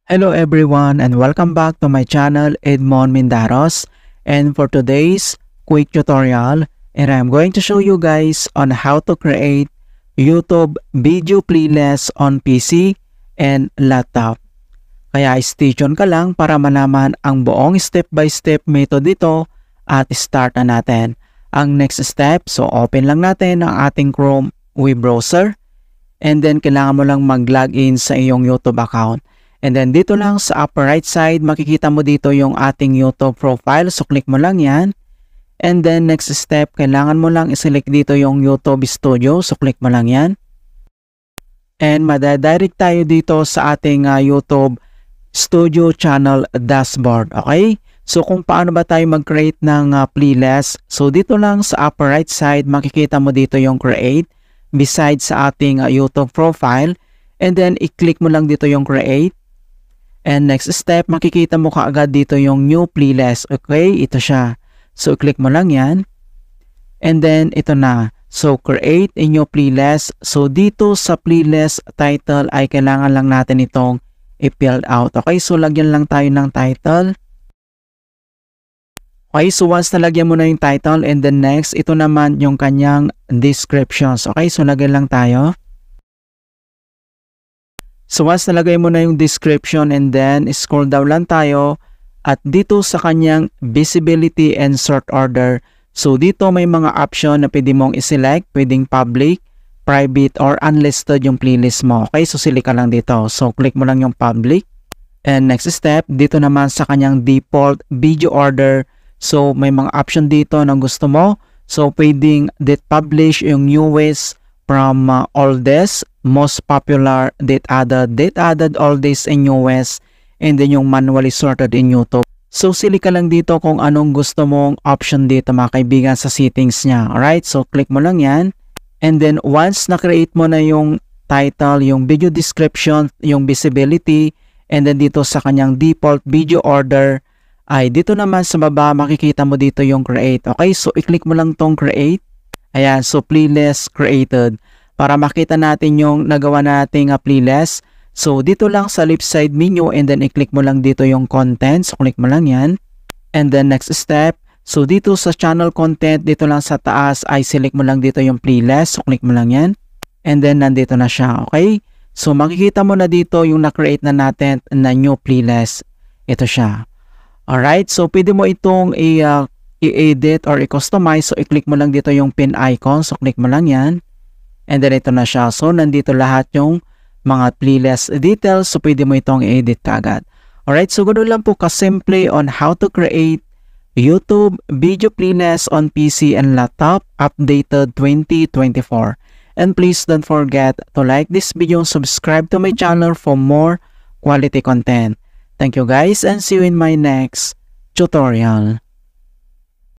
Hello everyone and welcome back to my channel Edmond Mindaros, and for today's quick tutorial I'm going to show you guys on how to create YouTube video playlist on PC and laptop. Kaya stay tuned ka lang para malaman ang buong step-by-step method dito at start na natin. Ang next step, so open lang natin ang ating Chrome web browser and then kailangan mo lang mag-login sa iyong YouTube account. And then dito lang sa upper right side, makikita mo dito yung ating YouTube profile. So click mo lang yan. And then next step, kailangan mo lang i-select dito yung YouTube Studio. So click mo lang yan. And madadirect tayo dito sa ating YouTube Studio channel dashboard. Okay? So kung paano ba tayo mag-create ng playlist. So dito lang sa upper right side, makikita mo dito yung create. Besides sa ating YouTube profile. And then i-click mo lang dito yung create. And next step, makikita mo kaagad dito yung new playlist. Okay, ito siya. So, click mo lang yan. And then, ito na. So, create a new playlist. So, dito sa playlist title ay kailangan lang natin itong i-fill out. Okay, so lagyan lang tayo ng title. Okay, so once nalagyan mo na yung title and then next, ito naman yung kanyang descriptions. Okay, so lagyan lang tayo. So once nalagay mo na yung description and then scroll down lang tayo at dito sa kanyang visibility and sort order. So dito may mga option na pwede mong i-select, pwedeng public, private or unlisted yung playlist mo. Okay, so select ka lang dito. So click mo lang yung public. And next step, dito naman sa kanyang default video order. So may mga option dito na gusto mo. So pwedeng date publish yung newest from oldest, most popular, date added, oldest, and newest, and then yung manually sorted in YouTube. So, sili ka lang dito kung anong gusto mong option dito mga kaibigan sa settings niya. Alright, so click mo lang yan. And then, once na-create mo na yung title, yung video description, yung visibility, and then dito sa kanyang default video order, ay dito naman sa baba, makikita mo dito yung create. Okay, so i-click mo lang tong create. Ayan, so playlist created. Para makita natin yung nagawa nating playlist. So, dito lang sa left side menu and then i-click mo lang dito yung content. So, click mo lang yan. And then next step. So, dito sa channel content, dito lang sa taas ay select mo lang dito yung playlist. So, click mo lang yan. And then nandito na siya. Okay? So, makikita mo na dito yung na-create na natin na new playlist. Ito siya. Alright? So, pwede mo itong i-edit or i-customize. So, i-click mo lang dito yung pin icon. So, click mo lang yan. And then, ito na siya. So, nandito lahat yung mga playlist details. So, pwede mo itong i-edit kaagad. Alright. So, ganoon lang po kasimple on how to create YouTube video playlist on PC and laptop updated 2024. And please don't forget to like this video and subscribe to my channel for more quality content. Thank you guys and see you in my next tutorial.